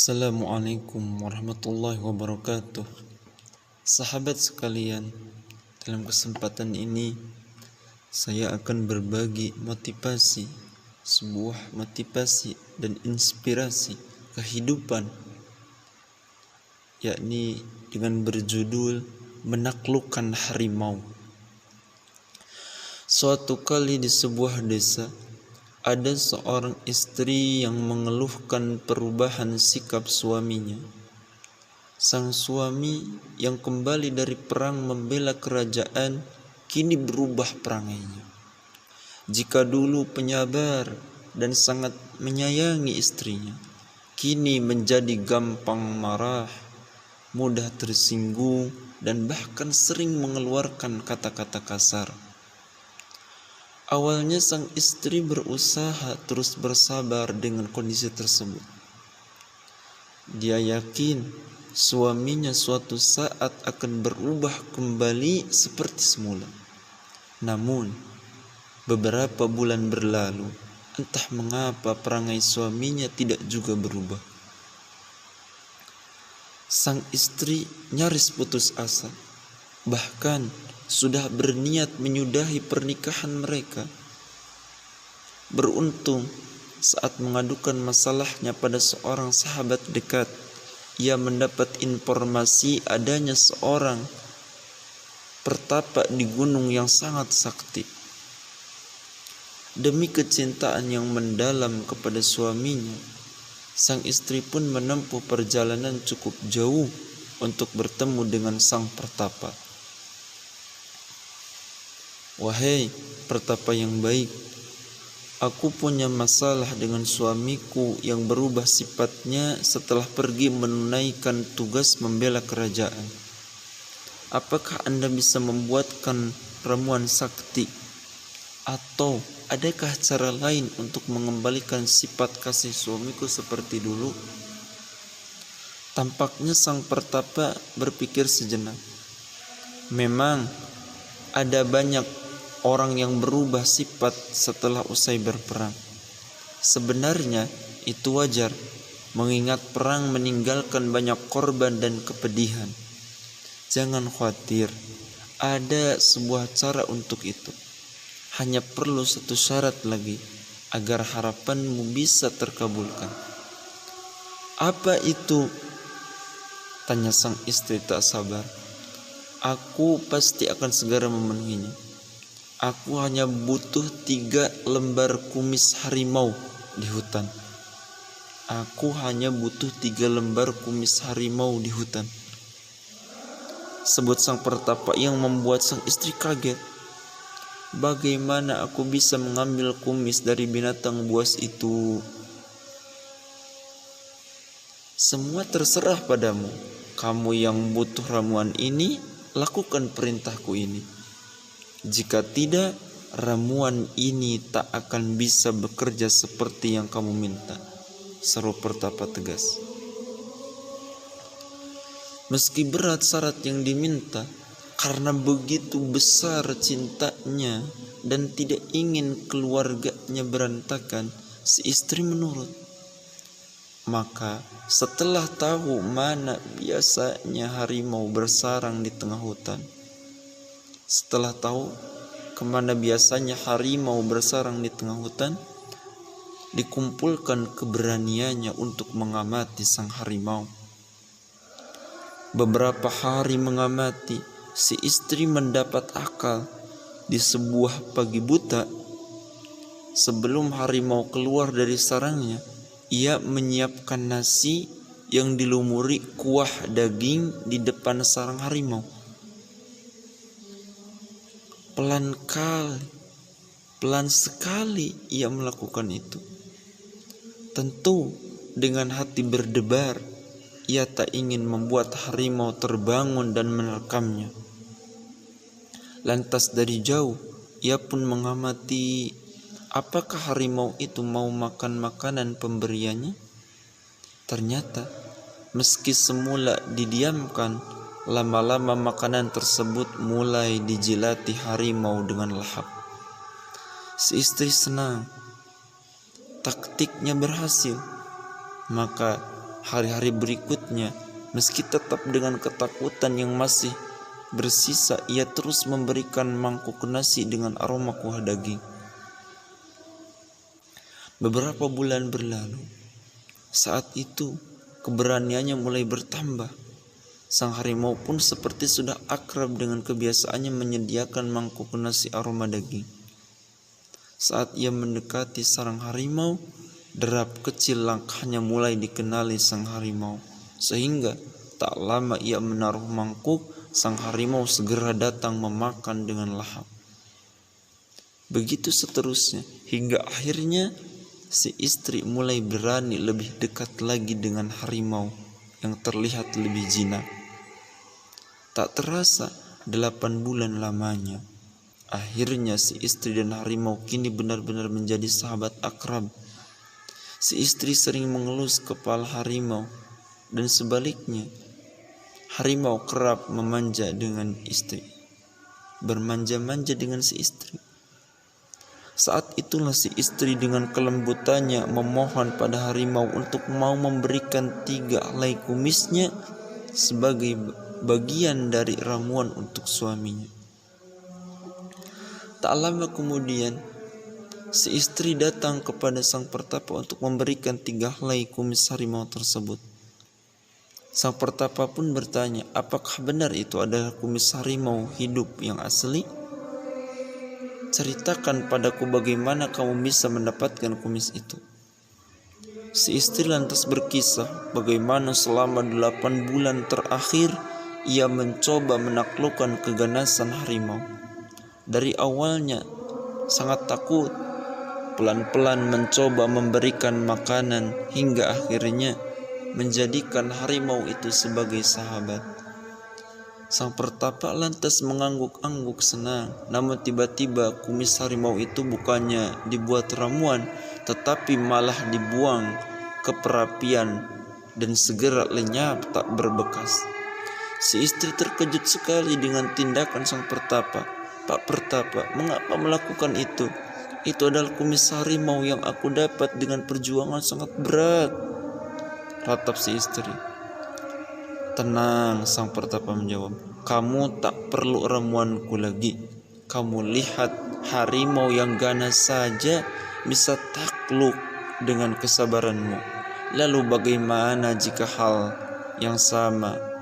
Assalamualaikum warahmatullahi wabarakatuh. Sahabat sekalian, dalam kesempatan ini saya akan berbagi sebuah motivasi dan inspirasi kehidupan, yakni dengan berjudul Menaklukkan Harimau. Suatu kali di sebuah desa, ada seorang istri yang mengeluhkan perubahan sikap suaminya. Sang suami yang kembali dari perang membela kerajaan kini berubah perangainya. Jika dulu penyabar dan sangat menyayangi istrinya, kini menjadi gampang marah, mudah tersinggung, dan bahkan sering mengeluarkan kata-kata kasar. Awalnya sang istri berusaha terus bersabar dengan kondisi tersebut. Dia yakin suaminya suatu saat akan berubah kembali seperti semula. Namun, beberapa bulan berlalu, entah mengapa perangai suaminya tidak juga berubah. Sang istri nyaris putus asa, bahkan sudah berniat menyudahi pernikahan mereka. Beruntung saat mengadukan masalahnya pada seorang sahabat dekat, ia mendapat informasi adanya seorang pertapa di gunung yang sangat sakti. Demi kecintaan yang mendalam kepada suaminya, sang istri pun menempuh perjalanan cukup jauh untuk bertemu dengan sang pertapa. "Wahai pertapa yang baik, aku punya masalah dengan suamiku yang berubah sifatnya setelah pergi menunaikan tugas membela kerajaan. Apakah Anda bisa membuatkan ramuan sakti? Atau adakah cara lain untuk mengembalikan sifat kasih suamiku seperti dulu?" Tampaknya sang pertapa berpikir sejenak. Memang ada banyak orang yang berubah sifat setelah usai berperang. Sebenarnya itu wajar, mengingat perang meninggalkan banyak korban dan kepedihan. Jangan khawatir, ada sebuah cara untuk itu. Hanya perlu satu syarat lagi agar harapanmu bisa terkabulkan. "Apa itu?" tanya sang istri tak sabar. "Aku pasti akan segera memenuhinya. Aku hanya butuh 3 lembar kumis harimau di hutan. Aku hanya butuh 3 lembar kumis harimau di hutan." Sebut sang pertapa yang membuat sang istri kaget. "Bagaimana aku bisa mengambil kumis dari binatang buas itu?" "Semua terserah padamu. Kamu yang butuh ramuan ini, lakukan perintahku ini. Jika tidak, ramuan ini tak akan bisa bekerja seperti yang kamu minta," seru pertapa tegas. Meski berat syarat yang diminta, karena begitu besar cintanya dan tidak ingin keluarganya berantakan, si istri menurut. Maka setelah tahu mana biasanya harimau bersarang di tengah hutan, setelah tahu kemana biasanya harimau bersarang di tengah hutan, dikumpulkan keberaniannya untuk mengamati sang harimau. Beberapa hari mengamati, si istri mendapat akal. Di sebuah pagi buta, sebelum harimau keluar dari sarangnya, ia menyiapkan nasi yang dilumuri kuah daging di depan sarang harimau. Pelan sekali ia melakukan itu. Tentu dengan hati berdebar, ia tak ingin membuat harimau terbangun dan menerkamnya. Lantas dari jauh, ia pun mengamati apakah harimau itu mau makan makanan pemberiannya. Ternyata, meski semula didiamkan, lama-lama makanan tersebut mulai dijilati harimau dengan lahap. Si istri senang, taktiknya berhasil. Maka Hari-hari berikutnya, meski tetap dengan ketakutan yang masih bersisa, ia terus memberikan mangkuk nasi dengan aroma kuah daging. Beberapa bulan berlalu. Saat itu, keberaniannya mulai bertambah. Sang harimau pun seperti sudah akrab dengan kebiasaannya menyediakan mangkuk nasi aroma daging. Saat ia mendekati sarang harimau, derap kecil langkahnya mulai dikenali sang harimau. Sehingga tak lama ia menaruh mangkuk, sang harimau segera datang memakan dengan lahap. Begitu seterusnya, hingga akhirnya si istri mulai berani lebih dekat lagi dengan harimau yang terlihat lebih jinak. Tak terasa 8 bulan lamanya. Akhirnya si istri dan harimau kini benar-benar menjadi sahabat akrab. Si istri sering mengelus kepala harimau dan sebaliknya harimau kerap memanja dengan istri, bermanja-manja dengan si istri. Saat itulah si istri dengan kelembutannya memohon pada harimau untuk mau memberikan 3 helai kumisnya sebagai bagian dari ramuan untuk suaminya. Tak lama kemudian, si istri datang kepada sang pertapa untuk memberikan 3 helai kumis harimau tersebut. Sang pertapa pun bertanya, apakah benar itu adalah kumis harimau hidup yang asli? Ceritakan padaku bagaimana kamu bisa mendapatkan kumis itu. Si istri lantas berkisah bagaimana selama 8 bulan terakhir ia mencoba menaklukkan keganasan harimau. Dari awalnya sangat takut, pelan-pelan mencoba memberikan makanan hingga akhirnya menjadikan harimau itu sebagai sahabat. Sang pertapa lantas mengangguk-angguk senang, namun tiba-tiba kumis harimau itu bukannya dibuat ramuan, tetapi malah dibuang ke perapian dan segera lenyap tak berbekas. Si istri terkejut sekali dengan tindakan sang pertapa. Pak pertapa, mengapa melakukan itu? Itu adalah kumis harimau yang aku dapat dengan perjuangan sangat berat, ratap si istri. Tenang, sang pertapa menjawab. Kamu tak perlu ramuanku lagi. Kamu lihat, harimau yang ganas saja bisa takluk dengan kesabaranmu. Lalu bagaimana jika hal yang sama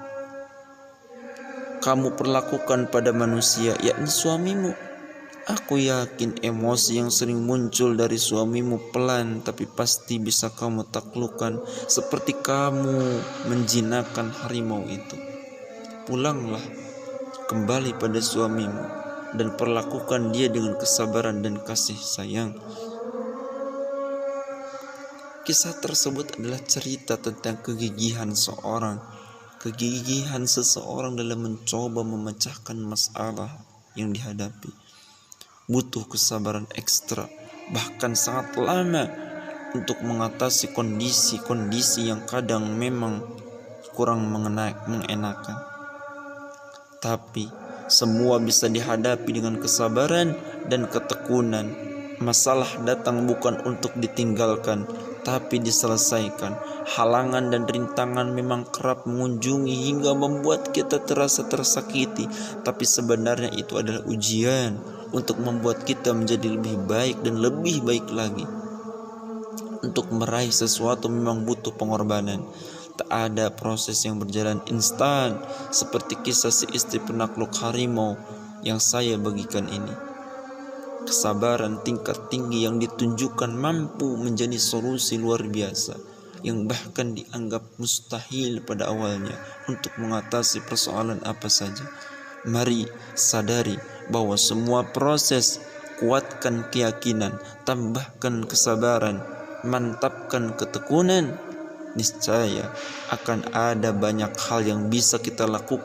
kamu perlakukan pada manusia, yakni suamimu? Aku yakin emosi yang sering muncul dari suamimu pelan tapi pasti bisa kamu taklukkan seperti kamu menjinakkan harimau itu. Pulanglah kembali pada suamimu dan perlakukan dia dengan kesabaran dan kasih sayang. Kisah tersebut adalah cerita tentang kegigihan seseorang dalam mencoba memecahkan masalah yang dihadapi. Butuh kesabaran ekstra, bahkan sangat lama untuk mengatasi kondisi-kondisi yang kadang memang kurang mengenakan. Tapi semua bisa dihadapi dengan kesabaran dan ketekunan. Masalah datang bukan untuk ditinggalkan, tapi diselesaikan. Halangan dan rintangan memang kerap mengunjungi hingga membuat kita terasa tersakiti, tapi sebenarnya itu adalah ujian untuk membuat kita menjadi lebih baik dan lebih baik lagi. Untuk meraih sesuatu memang butuh pengorbanan. Tak ada proses yang berjalan instan seperti kisah si istri penakluk harimau yang saya bagikan ini. Kesabaran tingkat tinggi yang ditunjukkan mampu menjadi solusi luar biasa yang bahkan dianggap mustahil pada awalnya untuk mengatasi persoalan apa saja. Mari sadari bahwa semua proses, kuatkan keyakinan, tambahkan kesabaran, mantapkan ketekunan, niscaya akan ada banyak hal yang bisa kita lakukan